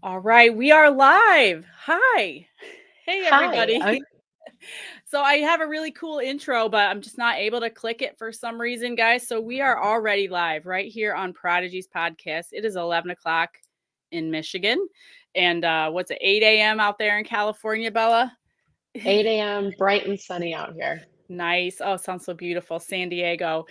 All right, we are live. Hi. Hey, Hi. everybody. So I have a really cool intro, but I'm just not able to click it for some reason, guys. So we are already live right here on Prodigies podcast. It is 11 o'clock in Michigan. And what's it, 8 a.m. out there in California, Bella? 8 a.m., bright and sunny out here. Nice. Oh, sounds so beautiful. San Diego.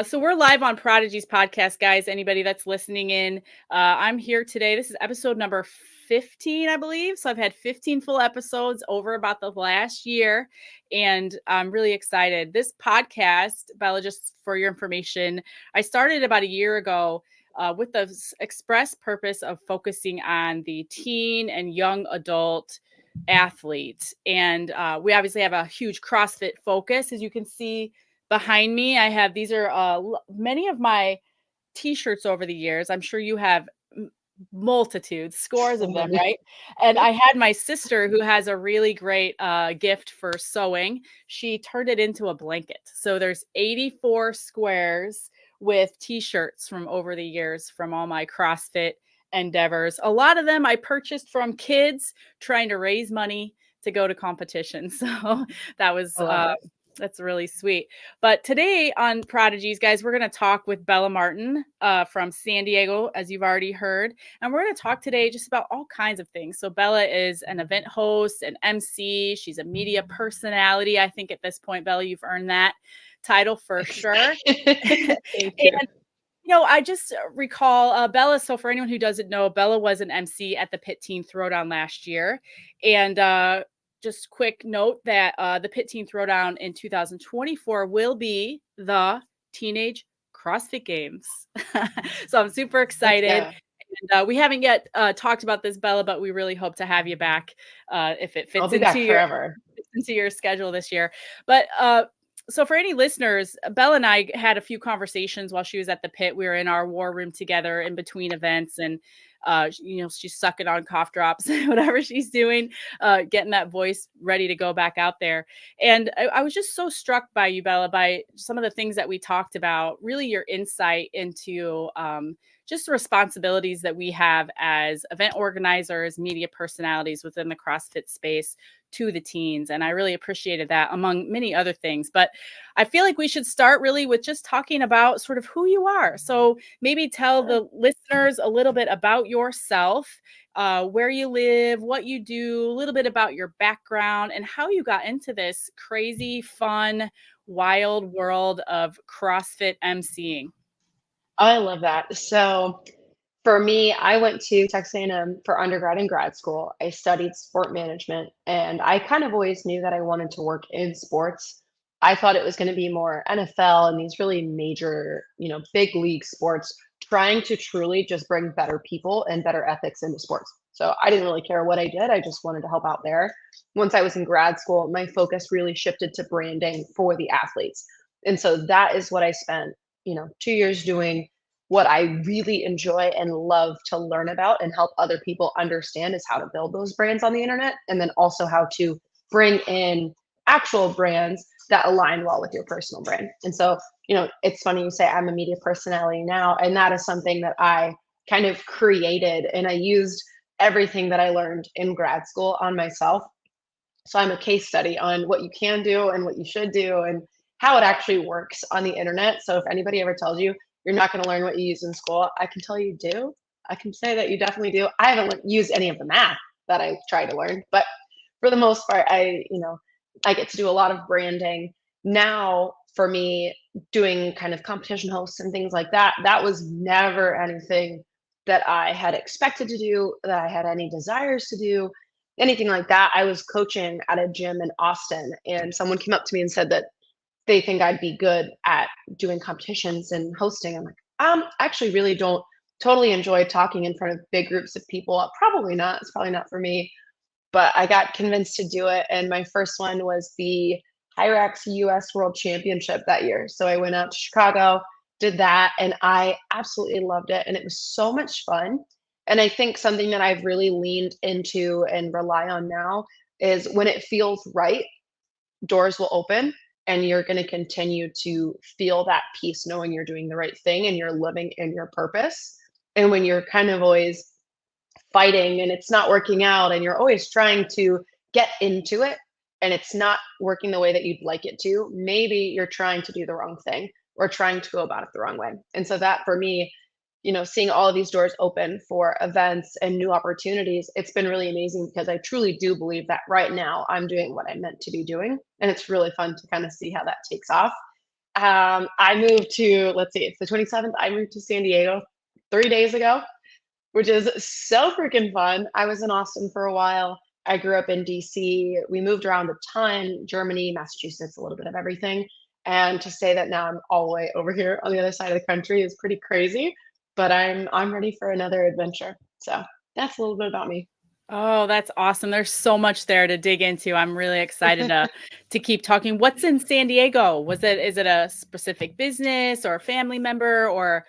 So we're live on Prodigies podcast, guys. Anybody that's listening in, I'm here today. This is episode number 15, I believe. So I've had 15 full episodes over about the last year, and I'm really excited. This podcast, Bella, just for your information, I started about a year ago. With the express purpose of focusing on the teen and young adult athlete. And we obviously have a huge CrossFit focus. As you can see behind me, I have these are many of my t-shirts over the years. I'm sure you have multitudes, scores So of them, many. right? And I had my sister who has a really great gift for sewing. She turned it into a blanket. So there's 84 squares with t-shirts from over the years from all my CrossFit endeavors. A lot of them I purchased from kids trying to raise money to go to competitions. So that was I love it. that's really sweet. But today on Prodigies, guys, we're going to talk with Bella Martin from San Diego, as you've already heard. And we're going to talk today just about all kinds of things. So Bella is an event host, an MC. She's a media personality. I think at this point, Bella, you've earned that title for sure. Thank you. And I just recall Bella. So, for anyone who doesn't know, Bella was an MC at the Pit Teen Throwdown last year. And just quick note that the Pit Teen Throwdown in 2024 will be the Teenage CrossFit Games. So, I'm super Let's excited. go. And we haven't yet talked about this, Bella, but we really hope to have you back if it I'll fits be back forever. into your schedule this year. But so for any listeners, Bella and I had a few conversations while she was at the pit. We were in our war room together in between events, and she's sucking on cough drops, whatever she's doing, getting that voice ready to go back out there. And I was just so struck by you, Bella, by some of the things that we talked about. Really, your insight into just the responsibilities that we have as event organizers, media personalities within the CrossFit space to the teens. And I really appreciated that, among many other things. But I feel like we should start really with just talking about sort of who you are. So maybe tell Sure. the listeners a little bit about yourself, where you live, what you do, a little bit about your background, and how you got into this crazy, fun, wild world of CrossFit emceeing. I love that. So for me, I went to Texas A&M for undergrad and grad school. I studied sport management, and I kind of always knew that I wanted to work in sports. I thought it was going to be more NFL and these really major, big league sports, trying to truly just bring better people and better ethics into sports. So I didn't really care what I did. I just wanted to help out there. Once I was in grad school, my focus really shifted to branding for the athletes. And so that is what I spent, 2 years doing. What I really enjoy and love to learn about and help other people understand is how to build those brands on the internet, and then also how to bring in actual brands that align well with your personal brand. And so, it's funny you say I'm a media personality now, and that is something that I kind of created, and I used everything that I learned in grad school on myself. So I'm a case study on what you can do and what you should do and how it actually works on the internet. So if anybody ever tells you you're not going to learn what you use in school, I can tell you do. I can say that you definitely do. I haven't used any of the math that I try to learn, but for the most part, I get to do a lot of branding now. For me, doing kind of competition hosts and things like that, that was never anything that I had expected to do, that I had any desires to do, anything like that. I was coaching at a gym in Austin, and someone came up to me and said that they think I'd be good at doing competitions and hosting. I'm like, I actually really don't totally enjoy talking in front of big groups of people. Probably not. It's probably not for me. But I got convinced to do it. And my first one was the Hyrax US World Championship that year. So I went out to Chicago, did that, and I absolutely loved it. And it was so much fun. And I think something that I've really leaned into and rely on now is when it feels right, doors will open, and you're going to continue to feel that peace knowing you're doing the right thing and you're living in your purpose. And when you're kind of always fighting and it's not working out and you're always trying to get into it and it's not working the way that you'd like it to, maybe you're trying to do the wrong thing or trying to go about it the wrong way. And so that for me, seeing all of these doors open for events and new opportunities, it's been really amazing because I truly do believe that right now I'm doing what I'm meant to be doing. And it's really fun to kind of see how that takes off. I moved to, let's see, it's the 27th. I moved to San Diego 3 days ago, which is so freaking fun. I was in Austin for a while. I grew up in DC. We moved around a ton, Germany, Massachusetts, a little bit of everything. And to say that now I'm all the way over here on the other side of the country is pretty crazy, but I'm ready for another adventure. So that's a little bit about me. Oh, that's awesome. There's so much there to dig into. I'm really excited to keep talking. What's in San Diego? Is it a specific business or a family member or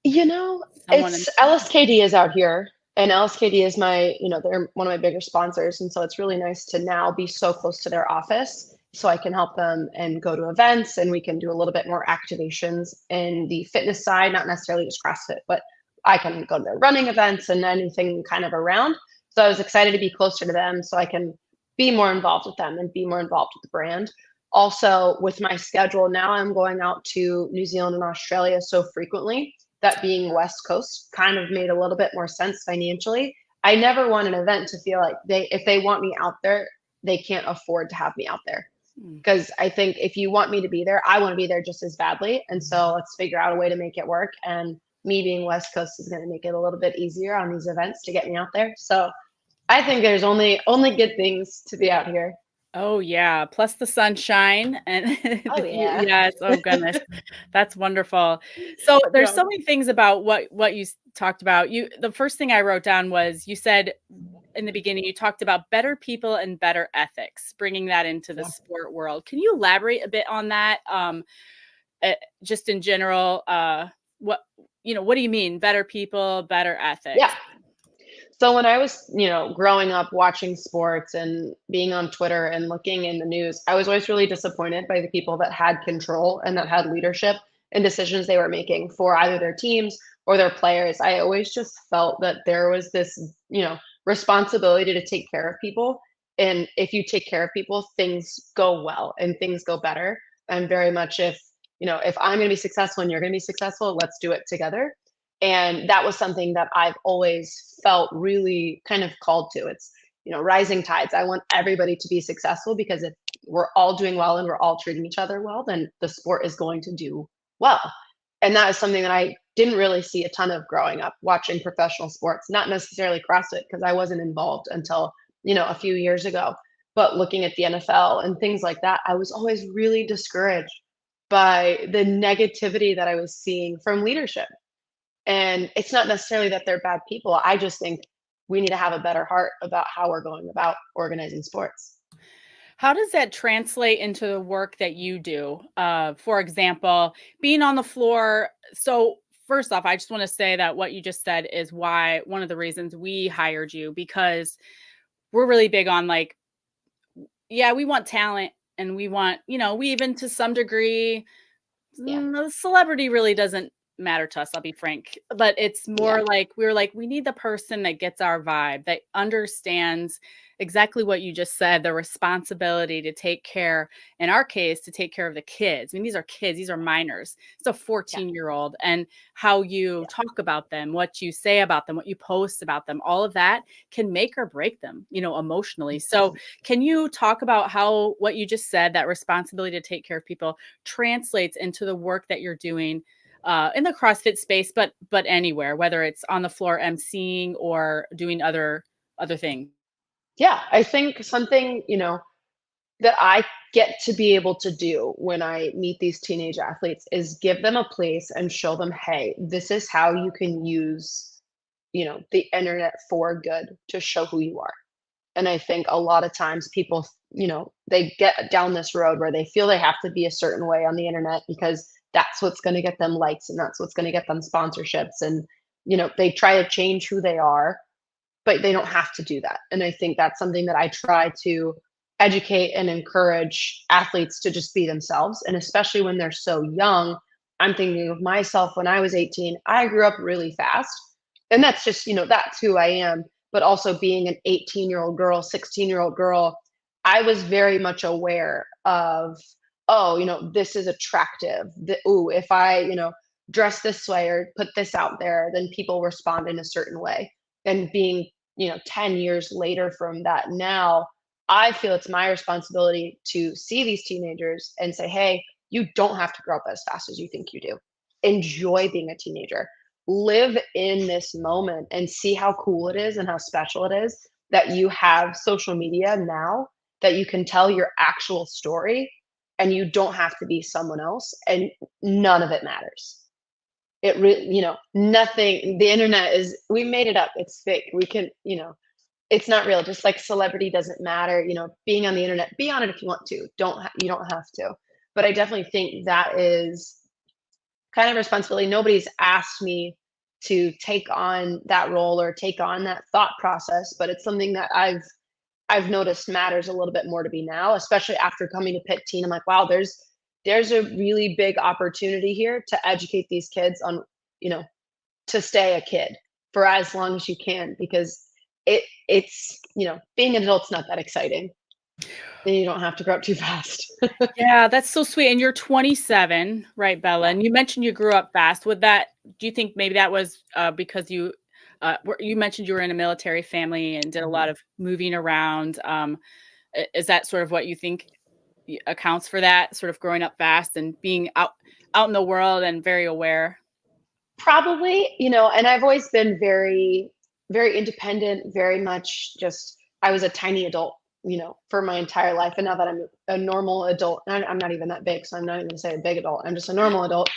You know, someone in it's LSKD is out here, and LSKD is they're one of my bigger sponsors, and so it's really nice to now be so close to their office so I can help them and go to events and we can do a little bit more activations in the fitness side, not necessarily just CrossFit, but I can go to their running events and anything kind of around. So I was excited to be closer to them so I can be more involved with them and be more involved with the brand. Also, with my schedule, now I'm going out to New Zealand and Australia so frequently that being West Coast kind of made a little bit more sense financially. I never want an event to feel like if they want me out there, they can't afford to have me out there. Mm. Because I think if you want me to be there, I want to be there just as badly. And so let's figure out a way to make it work. And me being West Coast is going to make it a little bit easier on these events to get me out there. So I think there's only good things to be out here. Oh yeah, plus the sunshine and Oh the view. yeah. Yes, oh goodness. That's wonderful. So there's Yeah. so many things about what you talked about. The first thing I wrote down was you said in the beginning you talked about better people and better ethics, bringing that into the Yeah. sport world. Can you elaborate a bit on that? Just in general, what what do you mean better people, better Yeah. ethics? So when I was, growing up watching sports and being on Twitter and looking in the news, I was always really disappointed by the people that had control and that had leadership in decisions they were making for either their teams or their players. I always just felt that there was this, responsibility to take care of people. And if you take care of people, things go well and things go better. And very much if I'm going to be successful and you're going to be successful, let's do it together. And that was something that I've always felt really kind of called to. It's, rising tides. I want everybody to be successful because if we're all doing well and we're all treating each other well, then the sport is going to do well. And that is something that I didn't really see a ton of growing up watching professional sports, not necessarily CrossFit because I wasn't involved until, a few years ago. But looking at the NFL and things like that, I was always really discouraged by the negativity that I was seeing from leadership. And it's not necessarily that they're bad people. I just think we need to have a better heart about how we're going about organizing sports. How does that translate into the work that you do? For example, being on the floor. So, first off, I just want to say that what you just said is why one of the reasons we hired you because we're really big on like, yeah, we want talent and we want, we even to some degree, Yeah. the celebrity really doesn't matter to us, I'll be frank. But it's Yeah. more like we're like, we need the person that gets our vibe, that understands exactly what you just said, the responsibility to take care, in our case, to take care of the kids. I mean, these are kids, these are minors. It's a Yeah. 14-year-old, and how you Yeah. talk about them, what you say about them, what you post about them, all of that can make or break them, emotionally. So, can you talk about how what you just said, that responsibility to take care of people, translates into the work that you're doing in the CrossFit space, but anywhere, whether it's on the floor emceeing or doing other things. Yeah. I think something, that I get to be able to do when I meet these teenage athletes is give them a place and show them, hey, this is how you can use, the internet for good to show who you are. And I think a lot of times people, they get down this road where they feel they have to be a certain way on the internet because that's what's going to get them likes and that's what's going to get them sponsorships. And, they try to change who they are, but they don't have to do that. And I think that's something that I try to educate and encourage athletes to just be themselves. And especially when they're so young, I'm thinking of myself when I was 18, I grew up really fast. And that's just, that's who I am. but also being an 18-year-old girl, 16-year-old girl, I was very much aware of, oh, this is attractive. Ooh, if I, dress this way or put this out there, then people respond in a certain way. And being, 10 years later from that now, I feel it's my responsibility to see these teenagers and say, hey, you don't have to grow up as fast as you think you do. Enjoy being a teenager. Live in this moment and see how cool it is and how special it is that you have social media now, that you can tell your actual story and you don't have to be someone else, and none of it matters. It really, nothing, the internet is, we made it up. It's fake. We can, it's not real. Just like celebrity doesn't matter, being on the internet, be on it if you want to. You don't have to. But I definitely think that is kind of responsibility. Nobody's asked me to take on that role or take on that thought process, but it's something that I've noticed matters a little bit more to me now, especially after coming to Pitt Teen. I'm like, wow, there's a really big opportunity here to educate these kids on, you know, to stay a kid for as long as you can, because it's, being an adult's not that exciting. Then you don't have to grow up too fast. Yeah, that's so sweet. And you're 27, right, Bella? Yeah. And you mentioned you grew up fast. Do you think maybe that was because you mentioned you were in a military family and did a lot of moving around? Is that sort of what you think accounts for that, sort of growing up fast and being out in the world and very aware? Probably, and I've always been very, very independent, very much just, I was a tiny adult, for my entire life. And now that I'm a normal adult, and I'm not even that big, so I'm not even gonna say a big adult, I'm just a normal adult.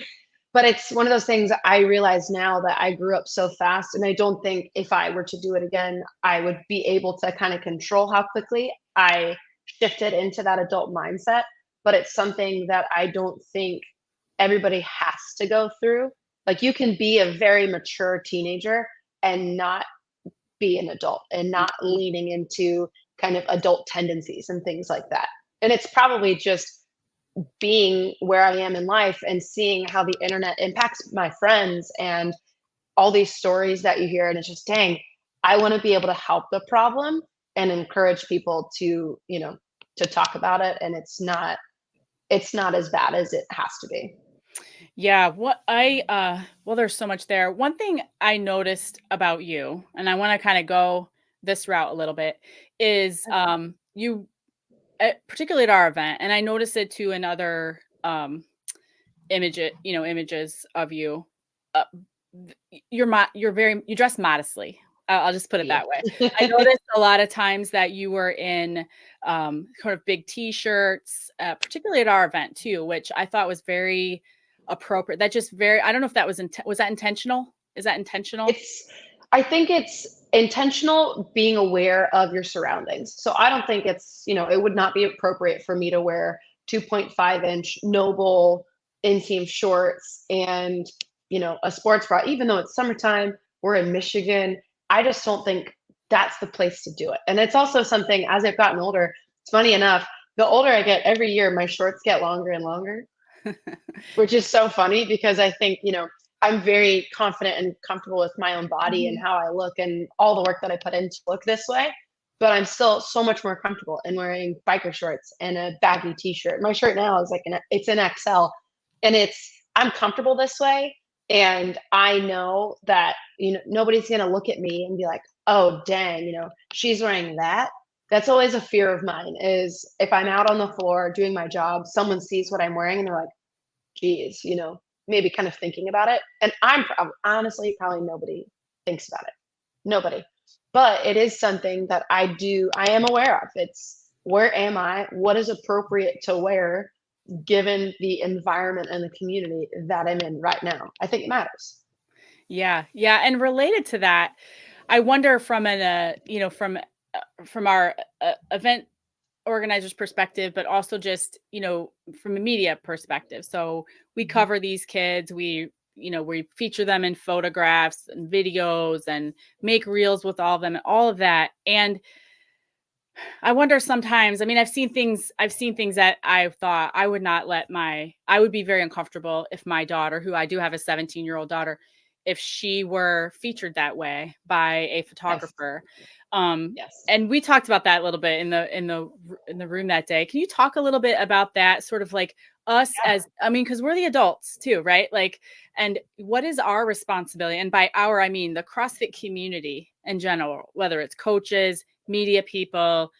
But it's one of those things I realize now that I grew up so fast, and I don't think if I were to do it again, I would be able to kind of control how quickly I shifted into that adult mindset. But it's something that I don't think everybody has to go through. Like, you can be a very mature teenager and not be an adult and not leaning into kind of adult tendencies and things like that. And it's probably just being where I am in life and seeing how the internet impacts my friends and all these stories that you hear. And it's just, dang, I want to be able to help the problem and encourage people to, to talk about it. And it's not as bad as it has to be. Yeah, well, there's so much there. One thing I noticed about you, and I want to kind of go this route a little bit, is you particularly at our event, and I noticed it too in other images of you. Uh, you dress modestly. I'll just put it Yeah. that way. I noticed a lot of times that you were in kind of big T-shirts, particularly at our event too, which I thought was very appropriate. That just very. I don't know if that was that intentional. Is that intentional? It's I think it's intentional being aware of your surroundings. So I don't think it would not be appropriate for me to wear 2.5-inch Noble inseam shorts and, a sports bra, even though it's summertime, we're in Michigan. I just don't think that's the place to do it. And it's also something, as I've gotten older, it's funny enough, the older I get every year, my shorts get longer and longer, which is so funny because I think, I'm very confident and comfortable with my own body and Mhm. how I look and all the work that I put in to look this way. But I'm still so much more comfortable in wearing biker shorts and a baggy t-shirt. My shirt now is it's an XL, and I'm comfortable this way. And I know that, nobody's going to look at me and be like, oh, dang, she's wearing that. That's always a fear of mine, is if I'm out on the floor doing my job, someone sees what I'm wearing and they're like, geez, maybe kind of thinking about it. And honestly, probably nobody thinks about it. Nobody. But it is something that I am aware of. It's, where am I? What is appropriate to wear given the environment and the community that I'm in right now? I think it matters. Yeah, yeah, and related to that, I wonder from our event organizer's perspective, but also just, from a media perspective. So we Mhm. cover these kids, we feature them in photographs and videos and make reels with all of them and all of that. And I wonder sometimes, I mean, I've seen things that I thought I would be very uncomfortable if my daughter, who I do have a 17-year-old daughter, if she were featured that way by a Yes. photographer. Yes. And we talked about that a little bit in the room that day. Can you talk a little bit about that, sort of like us Yeah. as, I mean, because we're the adults too, right? Like, and what is our responsibility? And by our, I mean the CrossFit community in general, whether it's coaches, media people,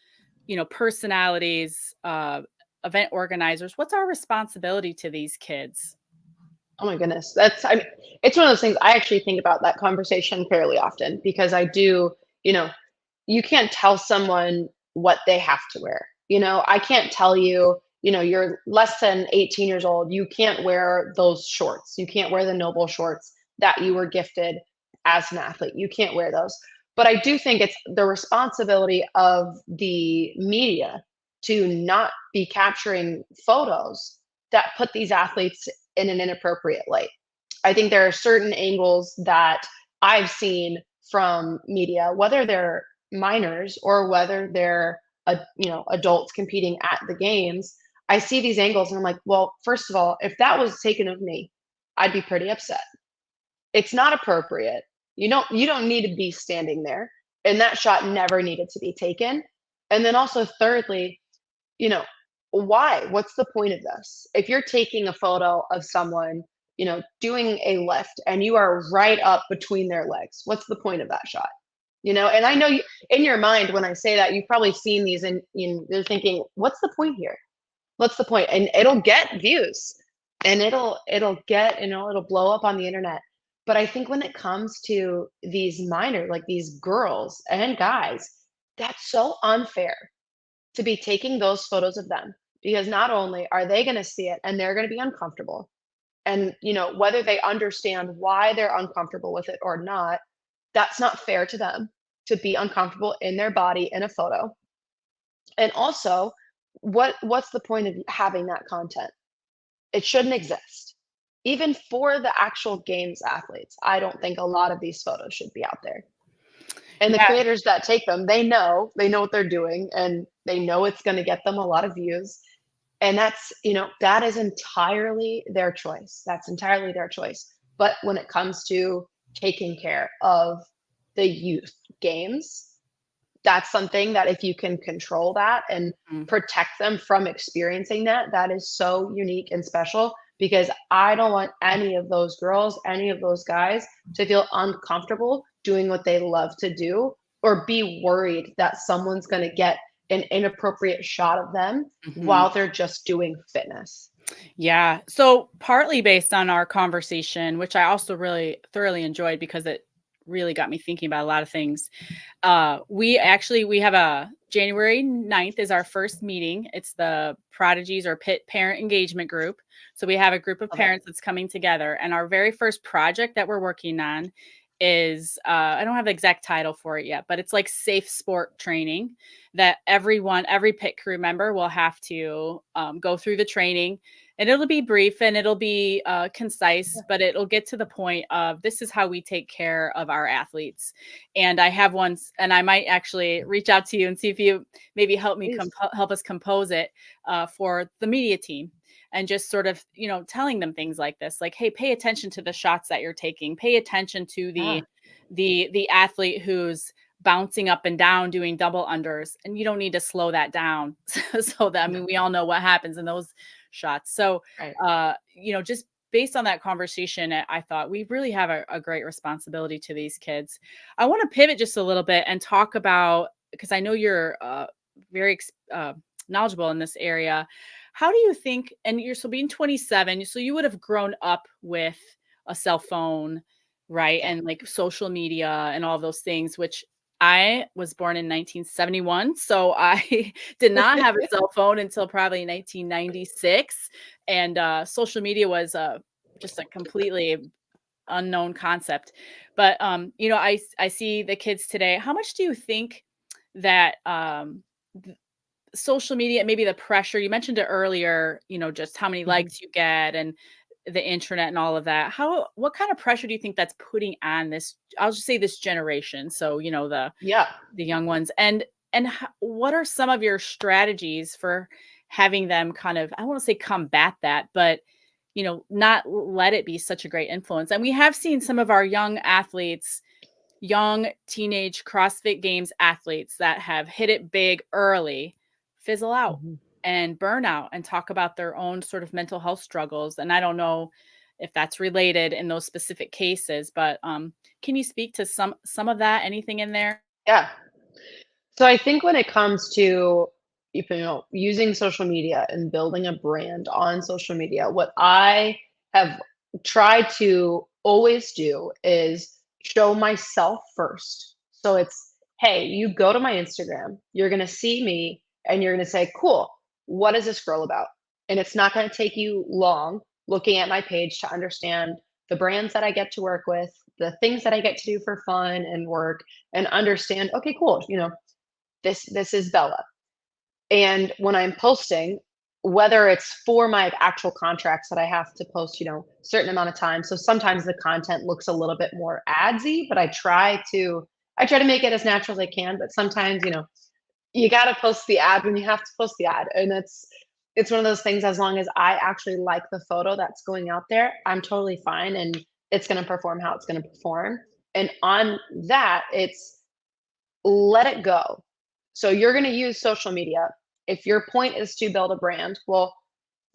personalities, event organizers. What's our responsibility to these kids? Oh my goodness. I mean, it's one of those things I actually think about that conversation fairly often because I do, you know, you can't tell someone what they have to wear. I can't tell you, you're less than 18 years old, you can't wear those shorts. You can't wear the noble shorts that you were gifted as an athlete. You can't wear those. But I do think it's the responsibility of the media to not be capturing photos that put these athletes in an inappropriate light. I think there are certain angles that I've seen from media, whether they're minors or whether they're adults competing at the games. I see these angles and I'm like, well, first of all, if that was taken of me, I'd be pretty upset. It's not appropriate. You don't need to be standing there, and that shot never needed to be taken. And then also thirdly, you know, why? What's the point of this? If you're taking a photo of someone, doing a lift and you are right up between their legs, what's the point of that shot? And I know you, in your mind, when I say that, you've probably seen these and you're thinking, what's the point here? What's the point? And it'll get views and it'll get, it'll blow up on the internet. But I think when it comes to these minor, like these girls and guys, that's so unfair to be taking those photos of them because not only are they going to see it and they're going to be uncomfortable and whether they understand why they're uncomfortable with it or not, that's not fair to them to be uncomfortable in their body in a photo. And also, what's the point of having that content? It shouldn't exist. Even for the actual games athletes, I don't think a lot of these photos should be out there. And the Yeah. creators that take them, they know what they're doing and they know it's going to get them a lot of views. And that is entirely their choice. That's entirely their choice. But when it comes to taking care of the youth games, that's something that if you can control that and Mm. protect them from experiencing that, that is so unique and special because I don't want any of those girls, any of those guys to feel uncomfortable doing what they love to do or be worried that someone's going to get an inappropriate shot of them Mhm. while they're just doing fitness. Yeah. So partly based on our conversation, which I also really thoroughly enjoyed because it really got me thinking about a lot of things. We have a January 9th is our first meeting. It's the Prodigies or Pitt Parent Engagement Group. So we have a group of Love it. parents that's coming together, and our very first project that we're working on is I don't have the exact title for it yet, but it's like safe sport training that every pit crew member will have to go through the training, and it'll be brief and it'll be concise, but it'll get to the point of this is how we take care of our athletes. And I have one, and I might actually reach out to you and see if you maybe help me Please. help us compose it for the media team, and just sort of telling them things like this, like, hey, pay attention to the shots that you're taking, pay attention to Yeah. the athlete who's bouncing up and down doing double unders, and you don't need to slow that down. So that, I No. mean, we all know what happens in those shots. So Right. just based on that conversation, I thought we really have a great responsibility to these kids. I want to pivot just a little bit and talk about, because I know you're very knowledgeable in this area. How do you think, and you're so being 27, so you would have grown up with a cell phone, right? Yeah. And like social media and all of those things, which I was born in 1971, so I did not have a cell phone until probably 1996, and social media was just a completely unknown concept. But I see the kids today. How much do you think that social media, maybe the pressure, you mentioned it earlier, just how many Mhm. likes you get and the internet and all of that. What kind of pressure do you think that's putting on this, I'll just say this generation. So, Yeah. the young ones, and what are some of your strategies for having them kind of, I want to say combat that, but not let it be such a great influence. And we have seen some of our young athletes, young teenage CrossFit Games athletes that have hit it big early, fizzle out Mhm. and burn out and talk about their own sort of mental health struggles. And I don't know if that's related in those specific cases, but can you speak to some of that? Anything in there? Yeah. So I think when it comes to, using social media and building a brand on social media, what I have tried to always do is show myself first. So it's, hey, you go to my Instagram, you're going to see me and you're going to say, cool, what is this girl about? And it's not going to take you long looking at my page to understand the brands that I get to work with, the things that I get to do for fun and work, and understand, okay, cool, this is Bella. And when I'm posting, whether it's for my actual contracts that I have to post, certain amount of time. So sometimes the content looks a little bit more adsy, but I try to make it as natural as I can. But sometimes, you got to post the ad when you have to post the ad. And it's one of those things, as long as I actually like the photo that's going out there, I'm totally fine. And it's going to perform how it's going to perform. And on that, it's let it go. So you're going to use social media. If your point is to build a brand, well,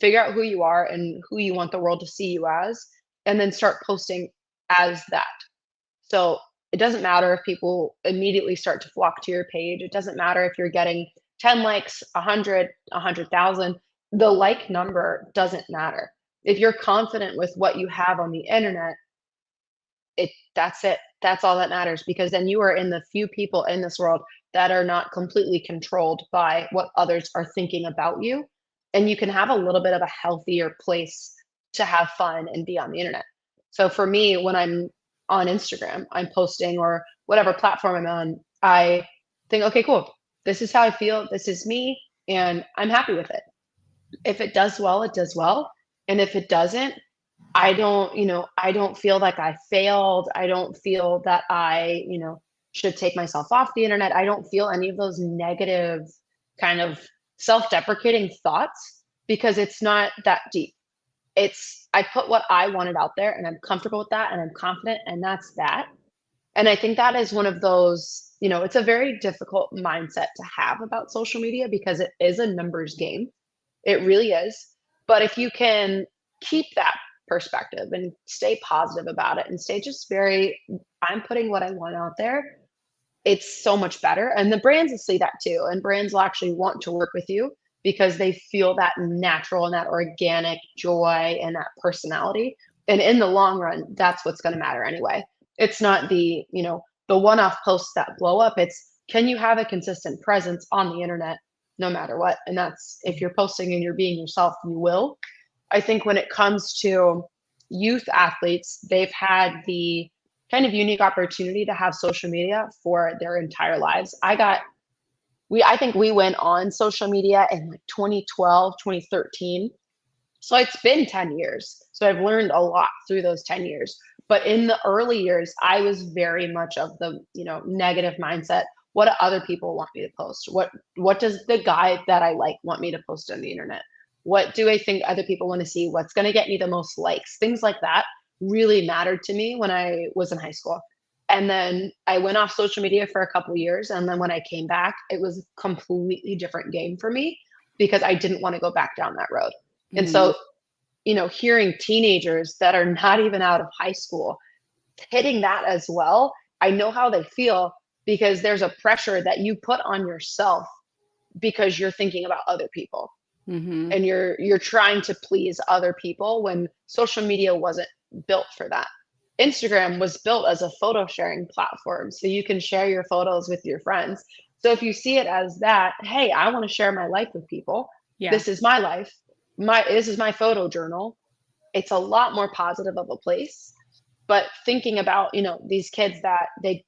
figure out who you are and who you want the world to see you as, and then start posting as that. So it doesn't matter if people immediately start to flock to your page. It doesn't matter if you're getting 10 likes, 100, 100,000. The like number doesn't matter. If you're confident with what you have on the internet, that's it. That's all that matters, because then you are in the few people in this world that are not completely controlled by what others are thinking about you. And you can have a little bit of a healthier place to have fun and be on the internet. So for me, when I'm on Instagram, I'm posting, or whatever platform I'm on, I think, okay, cool. This is how I feel. This is me. And I'm happy with it. If it does well, it does well. And if it doesn't, I don't feel like I failed. I don't feel that I should take myself off the internet. I don't feel any of those negative kind of self-deprecating thoughts, because it's not that deep. I put what I wanted out there and I'm comfortable with that and I'm confident, and that's that. And I think that is one of those, it's a very difficult mindset to have about social media, because it is a numbers game. It really is. But if you can keep that perspective and stay positive about it and stay just I'm putting what I want out there, it's so much better. And the brands will see that too. And brands will actually want to work with you because they feel that natural and that organic joy and that personality. And in the long run, that's what's going to matter anyway. It's not the one-off posts that blow up. It's, can you have a consistent presence on the internet no matter what? And that's, if you're posting and you're being yourself, you will. I think when it comes to youth athletes, they've had the kind of unique opportunity to have social media for their entire lives. I think we went on social media in like 2012, 2013. So it's been 10 years. So I've learned a lot through those 10 years. But in the early years, I was very much of the, negative mindset. What do other people want me to post? What does the guy that I like want me to post on the internet? What do I think other people want to see? What's going to get me the most likes? Things like that really mattered to me when I was in high school. And then I went off social media for a couple of years. And then when I came back, it was a completely different game for me, because I didn't want to go back down that road. And Mhm. so, hearing teenagers that are not even out of high school hitting that as well, I know how they feel, because there's a pressure that you put on yourself because you're thinking about other people, Mhm. and you're trying to please other people when social media wasn't built for that. Instagram was built as a photo sharing platform, so you can share your photos with your friends. So if you see it as that, hey, I want to share my life with people. Yeah. This is my life. This is my photo journal. It's a lot more positive of a place. But thinking about, these kids that they,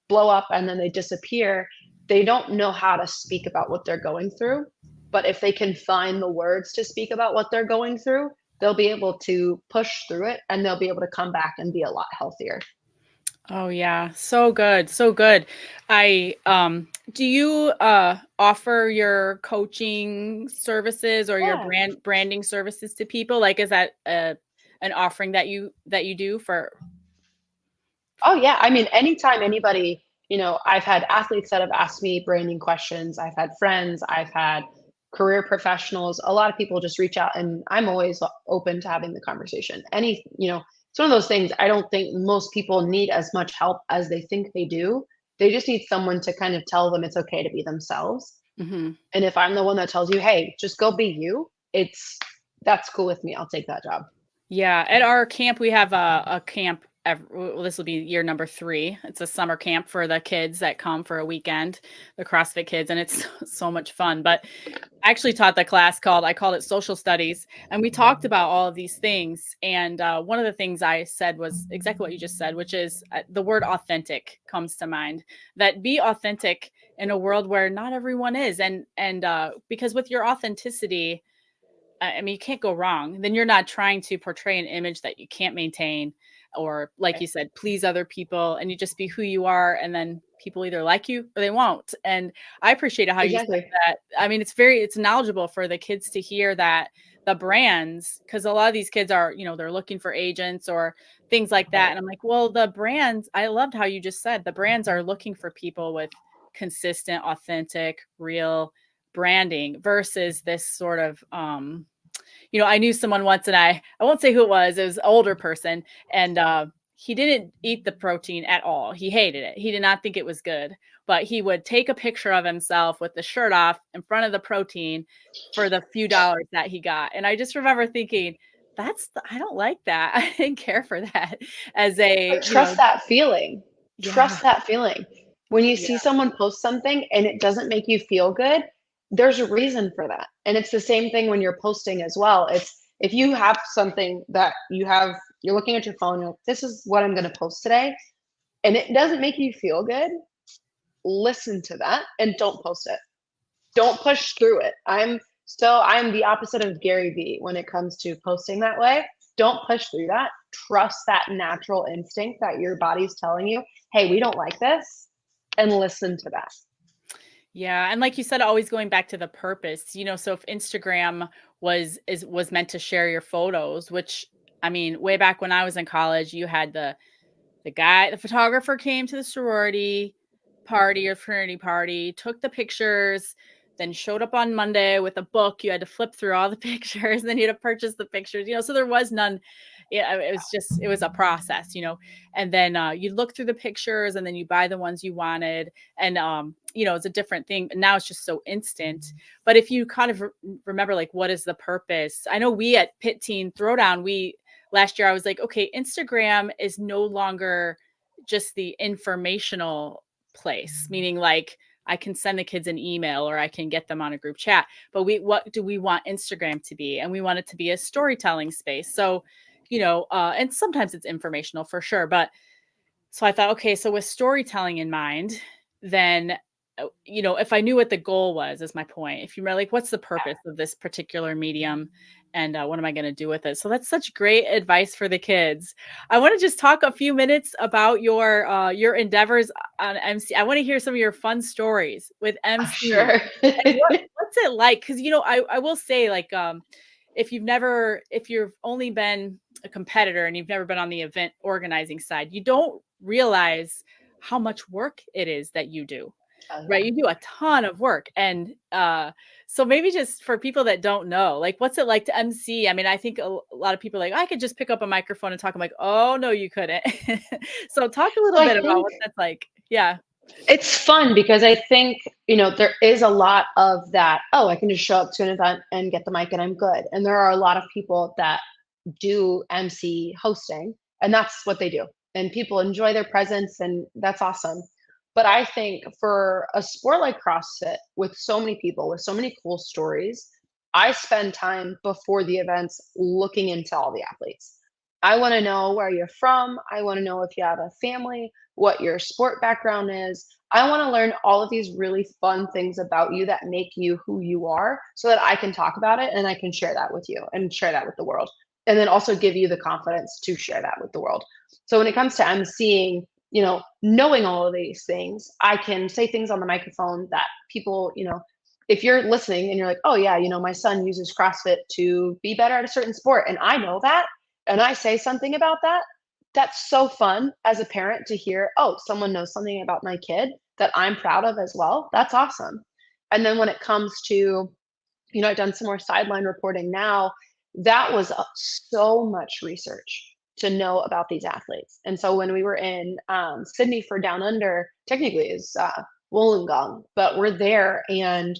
blow up and then they disappear, they don't know how to speak about what they're going through. But if they can find the words to speak about what they're going through, they'll be able to push through it, and they'll be able to come back and be a lot healthier. Oh yeah, so good, so good. I do you offer your coaching services or your Yeah. branding services to people? Like is that an offering that you do for Oh, yeah. I mean, anytime anybody, I've had athletes that have asked me branding questions. I've had friends, I've had career professionals. A lot of people just reach out, and I'm always open to having the conversation. It's one of those things. I don't think most people need as much help as they think they do. They just need someone to kind of tell them it's okay to be themselves. Mhm. And if I'm the one that tells you, hey, just go be you, that's cool with me. I'll take that job. Yeah, at our camp, we have a camp. Well, this will be year number 3. It's a summer camp for the kids that come for a weekend, the CrossFit kids, and it's so much fun. But I actually taught the class I called it social studies, and we talked about all of these things. And one of the things I said was exactly what you just said, which is the word authentic comes to mind. That be authentic in a world where not everyone is, and because with your authenticity I mean, you can't go wrong. Then you're not trying to portray an image that you can't maintain, or like Right. you said, please other people, and you just be who you are, and then people either like you or they won't. And I appreciate how you said Exactly. that. I mean, it's knowledgeable for the kids to hear that the brands, because a lot of these kids are, they're looking for agents or things like that. Right. And I'm like, well, the brands, I loved how you just said the brands are looking for people with consistent, authentic, real branding versus this sort of I knew someone once, and I won't say who it was an older person, and he didn't eat the protein at all. He hated it. He did not think it was good, but he would take a picture of himself with the shirt off in front of the protein for the few dollars that he got. And I just remember thinking, I don't like that. I didn't care for that as But a, trust that feeling. yeah, Trust that feeling. When you yeah, see someone post something and it doesn't make you feel good, there's a reason for that. And it's the same thing when you're posting as well. It's if you have something that you're looking at your phone, you're like, this is what I'm going to post today, and it doesn't make you feel good, listen to that and don't post it. Don't push through it. I'm the opposite of Gary Vee when it comes to posting that way. Don't push through that. Trust that natural instinct that your body's telling you, hey, we don't like this, and listen to that. yeah. And like you said, always going back to the purpose, so if Instagram was meant to share your photos, which I mean, way back when I was in college, you had the photographer came to the sorority party or fraternity party, took the pictures, then showed up on Monday with a book. You had to flip through all the pictures, and then you had to purchase the pictures, so there was none. Yeah, it was a process, and then you look through the pictures and then you buy the ones you wanted. And it's a different thing. Now it's just so instant. But if you kind of remember, like, what is the purpose? I know we at Pit Teen Throwdown, last year I was like, okay, Instagram is no longer just the informational place, meaning like I can send the kids an email or I can get them on a group chat. But what do we want Instagram to be? And we want it to be a storytelling space. So, and sometimes it's informational for sure. But so I thought, okay, so with storytelling in mind, then if I knew what the goal was, is my point. If you remember, like, what's the purpose of this particular medium, and what am I going to do with it? So that's such great advice for the kids. I want to just talk a few minutes about your endeavors on MC. I want to hear some of your fun stories with MC. Sure. And what's it like? Because I will say, like, if you've only been a competitor and you've never been on the event organizing side, you don't realize how much work it is that you do. Oh, Right, yeah. you do a ton of work. And so maybe just for people that don't know, like, what's it like to MC? I mean, I think a lot of people are like, I could just pick up a microphone and talk. I'm like, oh no, you couldn't. So talk a So little I bit about think what that's like. Yeah. it's fun because I think, there is a lot of that, oh, I can just show up to an event and get the mic and I'm good. And there are a lot of people that do MC hosting, and that's what they do. And people enjoy their presence, and that's awesome. But I think for a sport like CrossFit, with so many people, with so many cool stories, I spend time before the events looking into all the athletes. I want to know where you're from. I want to know if you have a family, what your sport background is. I want to learn all of these really fun things about you that make you who you are so that I can talk about it and I can share that with you and share that with the world. And then also give you the confidence to share that with the world. So when it comes to emceeing, knowing all of these things, I can say things on the microphone that people, if you're listening and you're like, oh yeah, my son uses CrossFit to be better at a certain sport, and I know that, and I say something about that, that's so fun as a parent to hear, oh, someone knows something about my kid that I'm proud of as well. That's awesome. And then when it comes to, I've done some more sideline reporting now. That was so much research to know about these athletes. And so when we were in Sydney for Down Under, technically is Wollongong, but we're there, and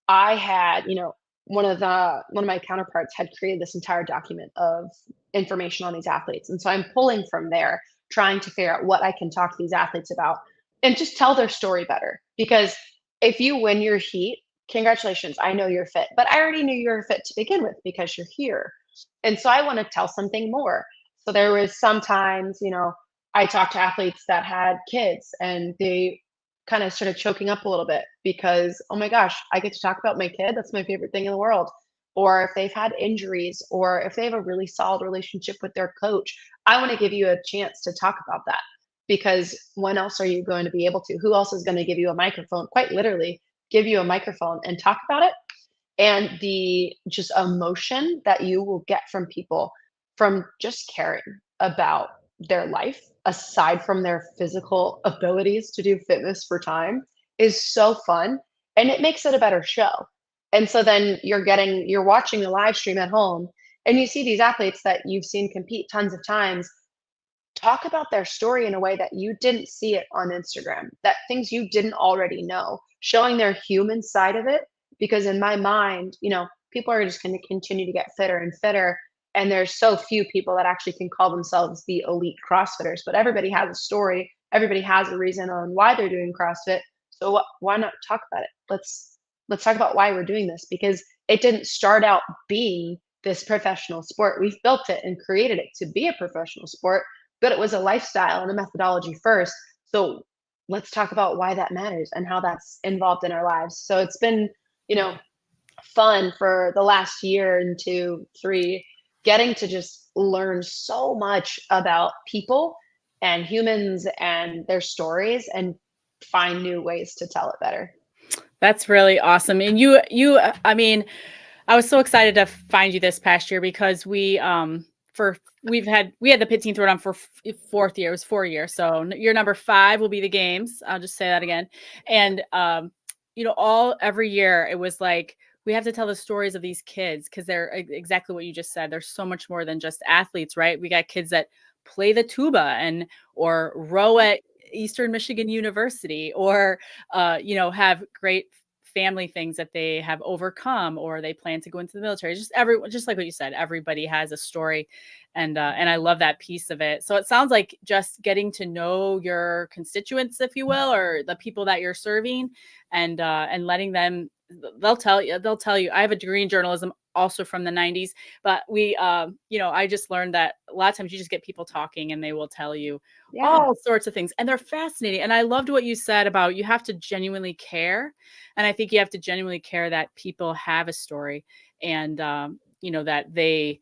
I had, one of my counterparts had created this entire document of information on these athletes. And so I'm pulling from there, trying to figure out what I can talk to these athletes about and just tell their story better. Because if you win your heat, congratulations, I know you're fit, but I already knew you were fit to begin with because you're here. And so I want to tell something more. So there was sometimes, I talked to athletes that had kids and they kind of started choking up a little bit because, oh my gosh, I get to talk about my kid. That's my favorite thing in the world. Or if they've had injuries, or if they have a really solid relationship with their coach, I want to give you a chance to talk about that. Because when else are you going to be able to? Who else is going to give you a microphone, quite literally, give you a microphone and talk about it? And the just emotion that you will get from people from just caring about their life aside from their physical abilities to do fitness for time is so fun, and it makes it a better show. And so then you're watching the live stream at home, and you see these athletes that you've seen compete tons of times talk about their story in a way that you didn't see it on Instagram, that things you didn't already know, showing their human side of it. Because in my mind, people are just going to continue to get fitter and fitter. And there's so few people that actually can call themselves the elite CrossFitters, but everybody has a story. Everybody has a reason on why they're doing CrossFit. So why not talk about it? Let's talk about why we're doing this, because it didn't start out being this professional sport. We've built it and created it to be a professional sport, but it was a lifestyle and a methodology first. So let's talk about why that matters and how that's involved in our lives. So it's been, fun for the last year and 2, 3, getting to just learn so much about people and humans and their stories and find new ways to tell it better. That's really awesome. And I mean, I was so excited to find you this past year because we had the 15th Road on for fourth year. It was 4 years. So year number 5 will be the games. I'll just say that again. And every year it was like we have to tell the stories of these kids because they're exactly what you just said. There's so much more than just athletes, right? We got kids that play the tuba or row at Eastern Michigan University, or have great family things that they have overcome, or they plan to go into the military. Just like what you said, everybody has a story, and I love that piece of it. So it sounds like just getting to know your constituents, if you will, or the people that you're serving, and letting them. They'll tell you. I have a degree in journalism, also from the 90s, but I just learned that a lot of times you just get people talking and they will tell you Yeah. all sorts of things, and they're fascinating. And I loved what you said about you have to genuinely care. And I think you have to genuinely care that people have a story, and that they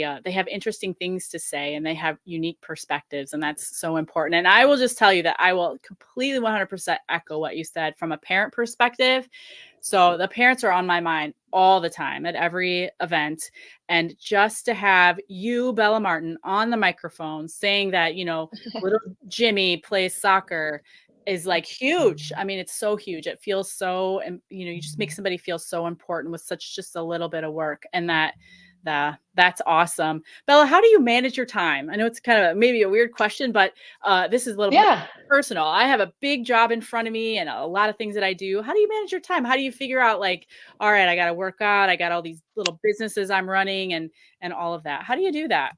have interesting things to say, and they have unique perspectives, and that's so important. And I will just tell you that I will completely 100% echo what you said from a parent perspective. So the parents are on my mind all the time at every event. And just to have you, Bella Martin, on the microphone saying that, little Jimmy plays soccer is like huge. I mean, it's so huge. It feels so, you just make somebody feel so important with such just a little bit of work. And that's awesome. Bella, how do you manage your time? I know it's kind of maybe a weird question, but this is a little Yeah. personal. I have a big job in front of me and a lot of things that I do. How do you manage your time? How do you figure out like, all right, I got to work out. I got all these little businesses I'm running and all of that. How do you do that?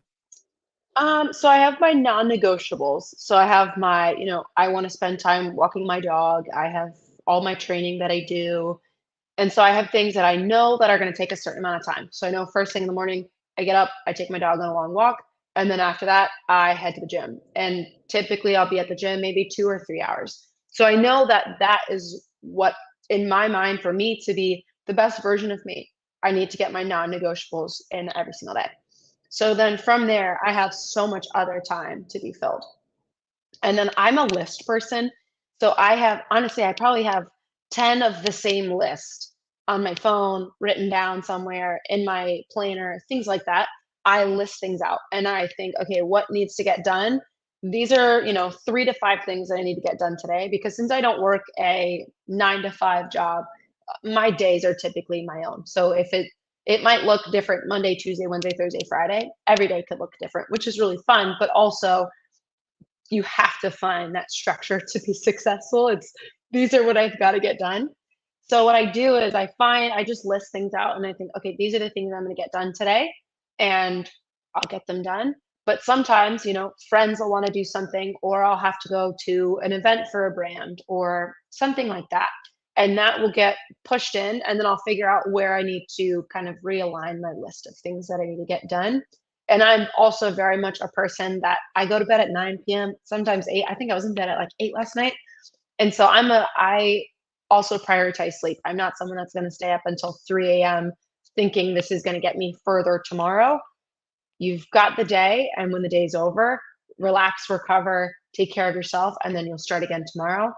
So I have my non-negotiables. So I have my, I want to spend time walking my dog. I have all my training that I do. And so I have things that I know that are going to take a certain amount of time. So I know first thing in the morning, I get up, I take my dog on a long walk, and then after that, I head to the gym. And typically I'll be at the gym maybe 2 or 3 hours. So I know that that is what, in my mind, for me to be the best version of me, I need to get my non-negotiables in every single day. So then from there, I have so much other time to be filled. And then I'm a list person. So I have, honestly, I probably have 10 of the same list on my phone, written down somewhere in my planner, things like that. I list things out and I think, okay, what needs to get done? These are, 3 to 5 things that I need to get done today because since I don't work a 9 to 5 job, my days are typically my own. So if it might look different Monday, Tuesday, Wednesday, Thursday, Friday. Every day could look different, which is really fun, but also you have to find that structure to be successful. It's these are what I've got to get done. So what I do is I just list things out and I think, okay, these are the things I'm going to get done today and I'll get them done. But sometimes, friends will want to do something or I'll have to go to an event for a brand or something like that. And that will get pushed in and then I'll figure out where I need to kind of realign my list of things that I need to get done. And I'm also very much a person that I go to bed at 9 p.m., sometimes 8. I think I was in bed at like 8 last night. And so I also prioritize sleep. I'm not someone that's going to stay up until 3 a.m. thinking this is going to get me further tomorrow. You've got the day, and when the day's over, relax, recover, take care of yourself, and then you'll start again tomorrow.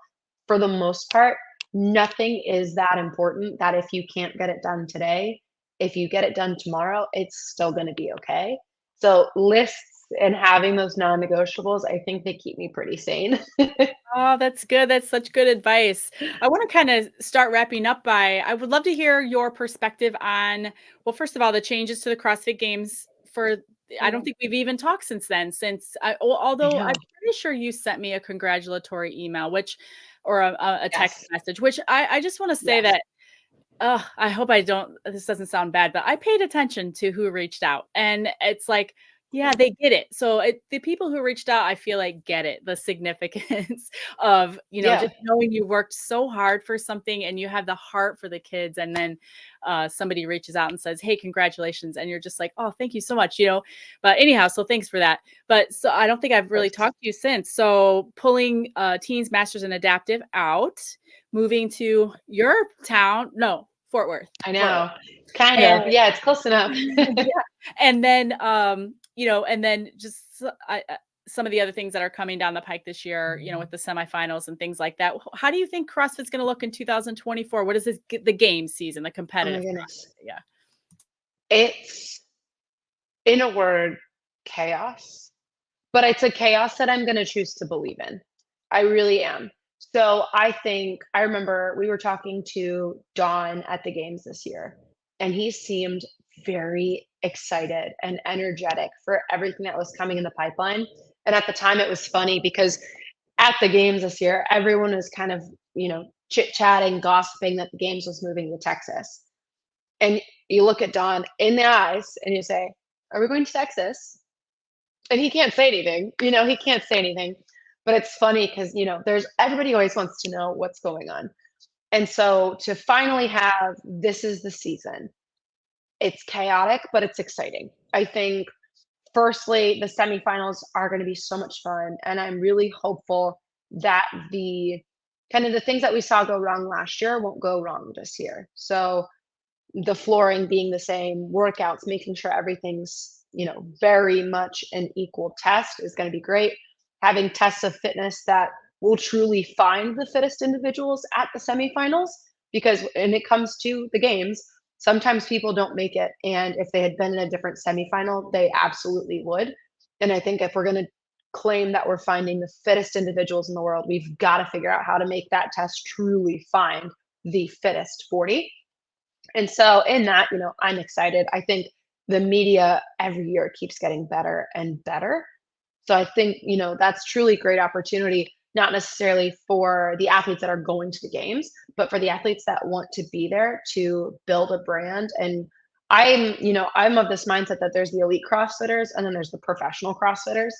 For the most part, nothing is that important that if you can't get it done today, if you get it done tomorrow, it's still going to be okay. So lists and having those non-negotiables, I think they keep me pretty sane. Oh, that's good. That's such good advice. I want to kind of start wrapping up by I would love to hear your perspective on, well, first of all, the changes to the CrossFit Games for I don't Oh, think we've even talked since then, I although I'm know. pretty sure you sent me a congratulatory email, which or a text Yes. message, which I just want to say Yes. that I hope I don't this doesn't sound bad, but I paid attention to who reached out, and it's like, yeah, they get it. So, the people who reached out, I feel like get it, the significance of, Yeah. just knowing you worked so hard for something and you have the heart for the kids, and then, somebody reaches out and says, "Hey, congratulations," and you're just like, "Oh, thank you so much," But anyhow, so thanks for that. But so I don't think I've Of really course. talked to you since. So, pulling, teens, masters, and adaptive out, moving to your town no, Fort Worth, I Fort Worth. know. Kind And of. Yeah, it's close enough. yeah, and then, and then just some of the other things that are coming down the pike this year, with the semifinals and things like that. How do you think CrossFit's gonna look in 2024? What is the game season, the Oh my competitive goodness. CrossFit? Yeah. It's, in a word, chaos. But it's a chaos that I'm gonna choose to believe in. I really am. So I remember we were talking to Don at the games this year, and he seemed very excited and energetic for everything that was coming in the pipeline. And at the time, it was funny because at the games this year, everyone was kind of, chit-chatting, gossiping that the games was moving to Texas. And you look at Don in the eyes and you say, "Are we going to Texas?" And he can't say anything, he can't say anything. But it's funny because, there's everybody always wants to know what's going on. And so to finally have this is the season, it's chaotic, but it's exciting. I think firstly, the semifinals are going to be so much fun. And I'm really hopeful that the kind of the things that we saw go wrong last year won't go wrong this year. So the flooring being the same, workouts, making sure everything's, very much an equal test is going to be great. Having tests of fitness that will truly find the fittest individuals at the semifinals, because when it comes to the games, sometimes people don't make it. And if they had been in a different semifinal, they absolutely would. And I think if we're going to claim that we're finding the fittest individuals in the world, we've got to figure out how to make that test truly find the fittest 40. And so in that, I'm excited. I think the media every year keeps getting better and better. So I think, that's truly great opportunity, not necessarily for the athletes that are going to the games, but for the athletes that want to be there to build a brand. And I'm of this mindset that there's the elite CrossFitters and then there's the professional CrossFitters.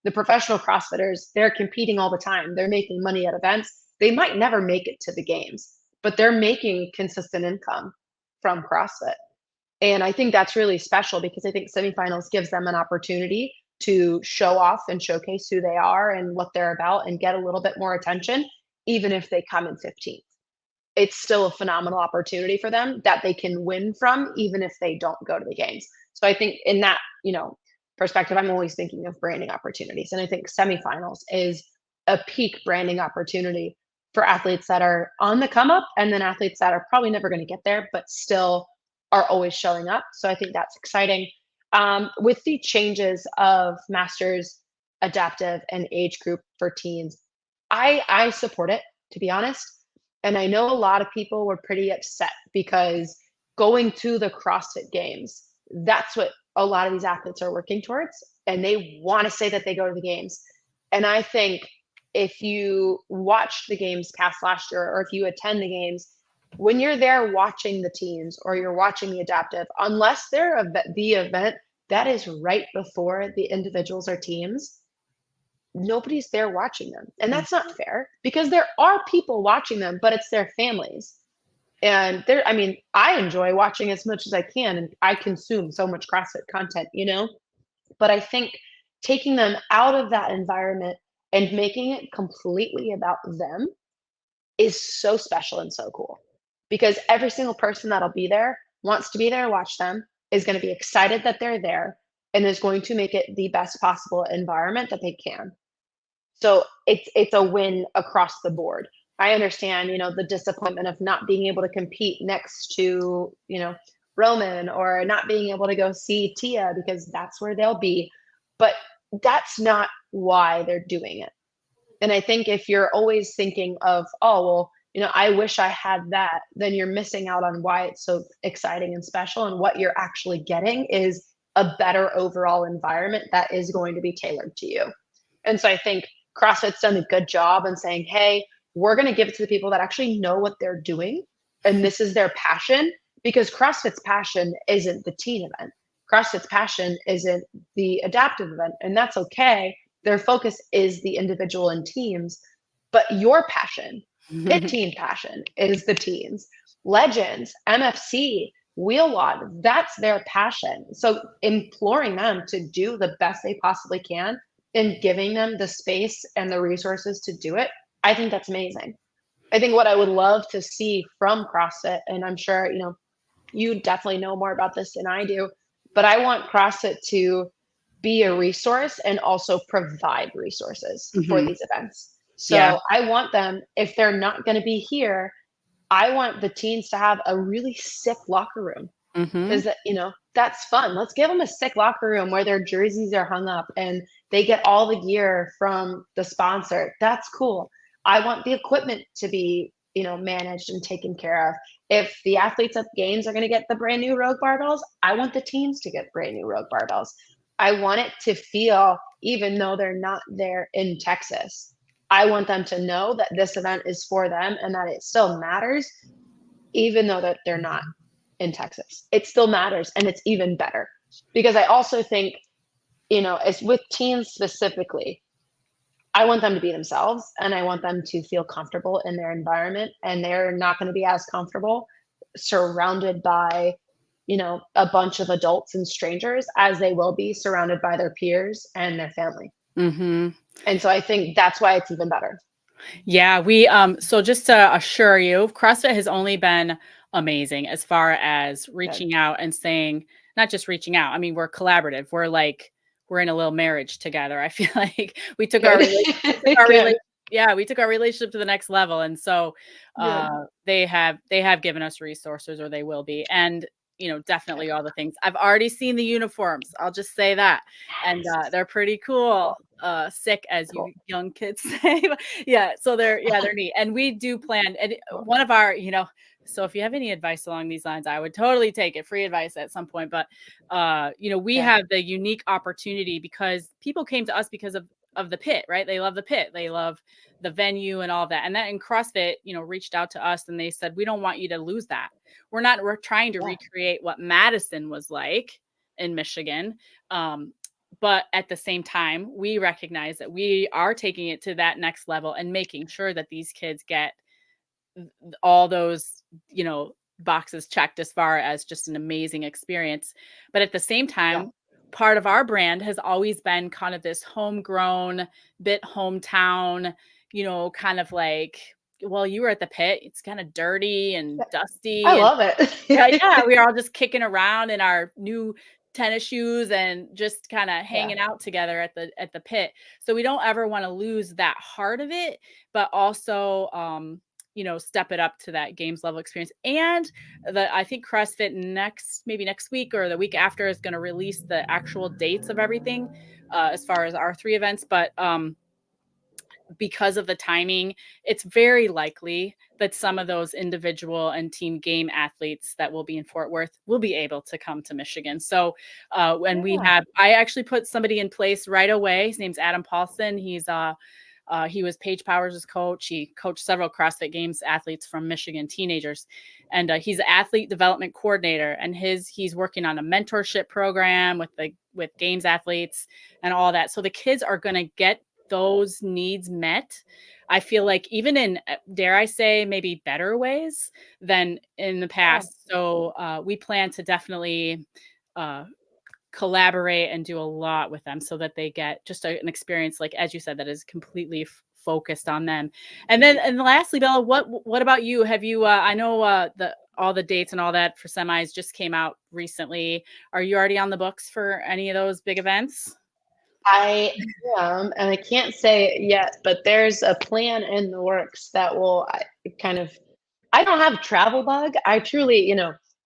The professional CrossFitters, they're competing all the time. They're making money at events. They might never make it to the games, but they're making consistent income from CrossFit. And I think that's really special because I think semifinals gives them an opportunity to show off and showcase who they are and what they're about and get a little bit more attention, even if they come in 15th. It's still a phenomenal opportunity for them that they can win from, even if they don't go to the games. So I think in that, perspective, I'm always thinking of branding opportunities. And I think semifinals is a peak branding opportunity for athletes that are on the come up and then athletes that are probably never going to get there, but still are always showing up. So I think that's exciting. With the changes of masters, adaptive, and age group for teens, I support it, to be honest. And I know a lot of people were pretty upset because going to the CrossFit Games, that's what a lot of these athletes are working towards. And they want to say that they go to the games. And I think if you watched the games past last year, or if you attend the games, when you're there watching the teams or you're watching the adaptive, unless they're the event that is right before the individuals or teams, nobody's there watching them. And Mm. that's not fair because there are people watching them, but it's their families. And there, I mean, I enjoy watching as much as I can, and I consume so much CrossFit content, but I think taking them out of that environment and making it completely about them is so special and so cool because every single person that'll be there wants to be there, watch them, is going to be excited that they're there, and is going to make it the best possible environment that they can. So it's a win across the board. I understand, the disappointment of not being able to compete next to, Roman, or not being able to go see Tia because that's where they'll be. But that's not why they're doing it. And I think if you're always thinking of, oh, well, I wish I had that, then you're missing out on why it's so exciting and special. And what you're actually getting is a better overall environment that is going to be tailored to you. And so I think CrossFit's done a good job in saying, hey, we're going to give it to the people that actually know what they're doing. And this is their passion, because CrossFit's passion isn't the teen event. CrossFit's passion isn't the adaptive event. And that's okay. Their focus is the individual and teams, but your passion, pit team passion, is the teens. Legends, MFC, Wheel Wad, that's their passion. So imploring them to do the best they possibly can and giving them the space and the resources to do it, I think that's amazing. I think what I would love to see from CrossFit, and I'm sure, you definitely know more about this than I do, but I want CrossFit to be a resource and also provide resources for Mhm. these events. Yeah. So I want them, if they're not going to be here, I want the teens to have a really sick locker room, Mhm. because that's fun. Let's give them a sick locker room where their jerseys are hung up and they get all the gear from the sponsor. That's cool. I want the equipment to be managed and taken care of. If the athletes at games are going to get the brand new Rogue barbells, I want the teams to get brand new Rogue barbells. I want it to feel, even though they're not there in Texas, I want them to know that this event is for them and that it still matters, even though that they're not in Texas. It still matters, and it's even better because I also think, as with teens specifically, I want them to be themselves and I want them to feel comfortable in their environment, and they're not going to be as comfortable surrounded by, a bunch of adults and strangers as they will be surrounded by their peers and their family. Mhm. And so I think that's why it's even better. Yeah, we so just to assure you, CrossFit has only been amazing as far as Good. reaching out and saying, not just reaching out. I mean, we're collaborative. We're in a little marriage together. I feel like Good. we took our Good. relation yeah, we took our relationship to the next level. And so Good. they have given us resources, or they will be. And definitely all the things. I've already seen the uniforms. I'll just say that. And Yes. they're pretty cool. Cool. Sick, as you Cool. young kids say. Yeah, so they're neat. And we do plan, and Cool. one of our, so if you have any advice along these lines, I would totally take it, free advice at some point. But we Yeah. have the unique opportunity because people came to us because of the pit, right? They love the pit. They love the venue and all of that. And that in CrossFit, reached out to us and they said, we don't want you to lose that. We're trying to Yeah. recreate what Madison was like in Michigan. Um, but at the same time, we recognize that we are taking it to that next level and making sure that these kids get all those, boxes checked as far as just an amazing experience. But at the same Yeah. time, part of our brand has always been kind of this homegrown, bit hometown, kind of like, well, you were at the pit. It's kind of dirty and I dusty. And love yeah, it. yeah, we are all just kicking around in our new tennis shoes and just kind of Yeah. hanging out together at the pit. So we don't ever want to lose that heart of it, but also step it up to that games level experience. And I think CrossFit maybe next week or the week after is going to release the actual dates of everything as far as our 3 events, but because of the timing, it's very likely that some of those individual and team game athletes that will be in Fort Worth will be able to come to Michigan. So when Yeah. I actually put somebody in place right away. His name's Adam Paulson. He was Paige Powers' coach. He coached several CrossFit Games athletes from Michigan, teenagers, and he's an athlete development coordinator. And he's working on a mentorship program with Games athletes and all that. So the kids are going to get those needs met. I feel like even in, dare I say, maybe better ways than in the Yeah. past. So we plan to definitely uh, collaborate and do a lot with them so that they get just an experience, like as you said, that is completely focused on them. And lastly, Bella, what about you? Have you? I know the all the dates and all that for semis just came out recently. Are you already on the books for any of those big events? I am, and I can't say it yet, but there's a plan in the works that will kind of. I don't have a travel bug. I truly,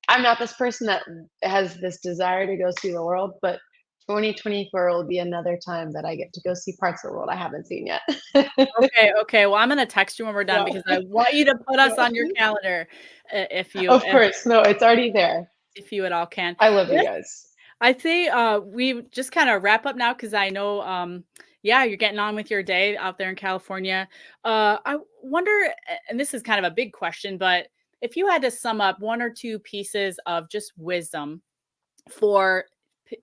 I'm not this person that has this desire to go see the world, but 2024 will be another time that I get to go see parts of the world I haven't seen yet. Okay, okay. Well, I'm gonna text you when we're done Yeah. because I want you to put us Yeah. on your calendar if you Of course. No, it's already there. if you at all can. I love you Yes, guys. I'd say we just kind of wrap up now because I know yeah, you're getting on with your day out there in California. I wonder, and this is kind of a big question, but if you had to sum up 1 or 2 pieces of just wisdom for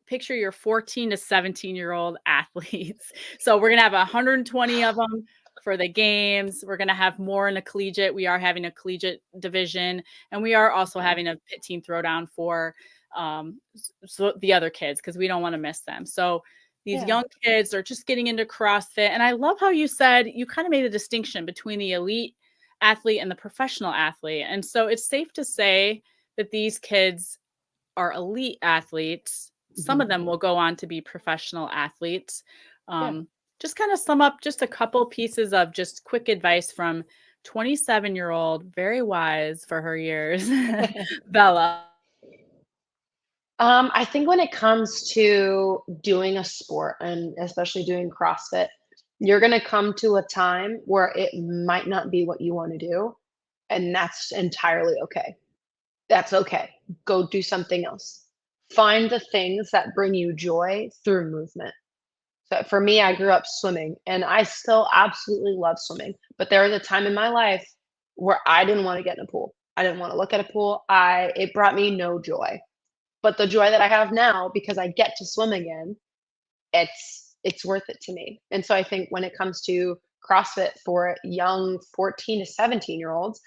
picture your 14 to 17-year-old athletes. So we're going to have 120 of them for the games. We're going to have more in the collegiate. We are having a collegiate division, and we are also Yeah. having a pit team throwdown for so the other kids because we don't want to miss them. So these Yeah. young kids are just getting into CrossFit. And I love how you said you kind of made a distinction between the elite athlete and the professional athlete. And so it's safe to say that these kids are elite athletes. Some Mhm. of them will go on to be professional athletes. Yeah. Just kind of sum up just a couple pieces of just quick advice from 27-year-old, very wise for her years, Bella. I think when it comes to doing a sport and especially doing CrossFit, you're going to come to a time where it might not be what you want to do. And that's entirely okay. That's okay. Go do something else. Find the things that bring you joy through movement. So for me, I grew up swimming and I still absolutely love swimming. But there was a time in my life where I didn't want to get in a pool. I didn't want to look at a pool. It brought me no joy. But the joy that I have now because I get to swim again, it's worth it to me. And so I think when it comes to CrossFit for young 14 to 17-year-olds,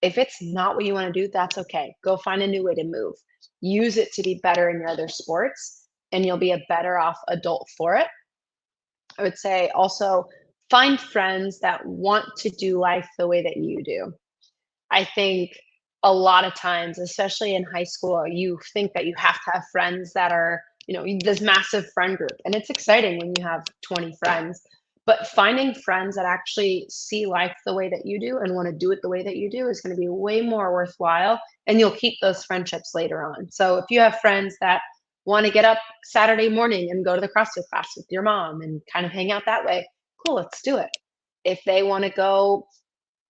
if it's not what you want to do, that's okay. Go find a new way to move. Use it to be better in your other sports, and you'll be a better off adult for it. I would say also find friends that want to do life the way that you do. I think a lot of times, especially in high school, you think that you have to have friends that are, this massive friend group. And it's exciting when you have 20 friends. But finding friends that actually see life the way that you do and want to do it the way that you do is going to be way more worthwhile. And you'll keep those friendships later on. So if you have friends that want to get up Saturday morning and go to the CrossFit class with your mom and kind of hang out that way, cool, let's do it. If they want to go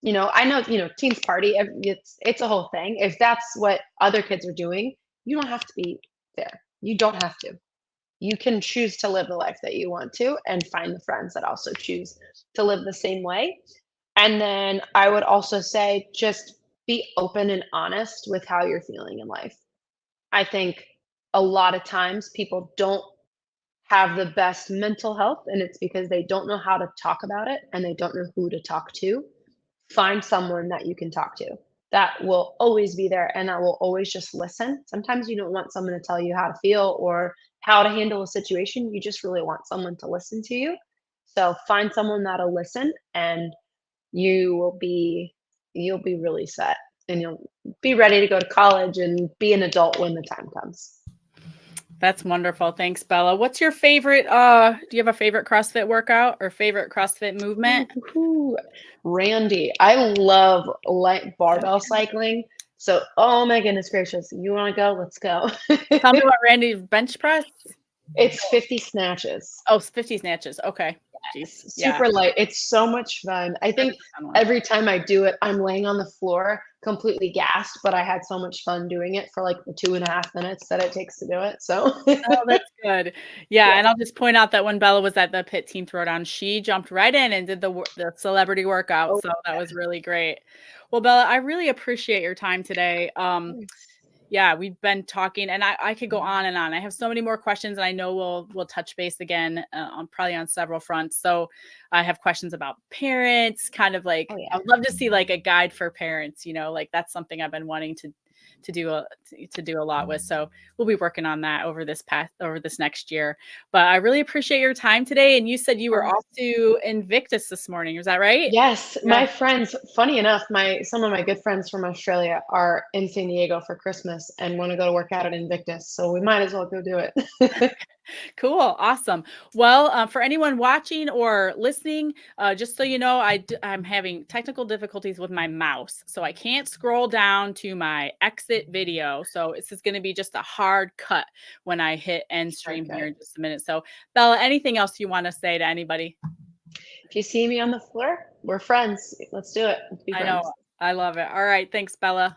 I know, teens party, it's a whole thing. If that's what other kids are doing, you don't have to be there. You don't have to. You can choose to live the life that you want to and find the friends that also choose to live the same way. And then I would also say just be open and honest with how you're feeling in life. I think a lot of times people don't have the best mental health, and it's because they don't know how to talk about it and they don't know who to talk to. Find someone that you can talk to that will always be there and that will always just listen. Sometimes you don't want someone to tell you how to feel or how to handle a situation. You just really want someone to listen to you. So find someone that'll listen and you will be you'll be really set and you'll be ready to go to college and be an adult when the time comes. That's wonderful. Thanks, Bella. What's your favorite do you have a favorite CrossFit workout or favorite CrossFit movement? Ooh, Randy, I love light barbell cycling. So, oh my goodness gracious, you want to go? Let's go. Tell me about Randy's bench press. It's 50 snatches. Oh, 50 snatches. Okay. Geez. It's Yeah, super light. It's so much fun. I that think is a fun one. every time I do it, I'm laying on the floor completely gassed, but I had so much fun doing it for like the 2.5 minutes that it takes to do it. So, Oh, that's good. Yeah, yeah. and I'll just point out that when Bella was at the Pit Team Throwdown, she jumped right in and did the celebrity workout, Oh, so that was really great. Well, Bella, I really appreciate your time today. yes. Yeah, we've been talking, and I could go on and on. I have so many more questions, and I know we'll touch base again on probably on several fronts. So I have questions about parents, kind of Oh, like I yeah. would love to see like a guide for parents. Like that's something I've been wanting to do a lot with. So we'll be working on that over this next year. But I really appreciate your time today. And you said you were off to Invictus this morning. Is that right? Yes, Yeah. my friends, funny enough, my some of my good friends from Australia are in San Diego for Christmas and want to go to work out at Invictus, so we might as well go do it. Cool. Awesome. Well, for anyone watching or listening, just so you know, I'm having technical difficulties with my mouse. So I can't scroll down to my exit video. So this is going to be just a hard cut when I hit end stream here Shortcut. in just a minute. So, Bella, anything else you want to say to anybody? If you see me on the floor, we're friends. Let's do it. Let's be I know. friends. I love it. All right. Thanks, Bella.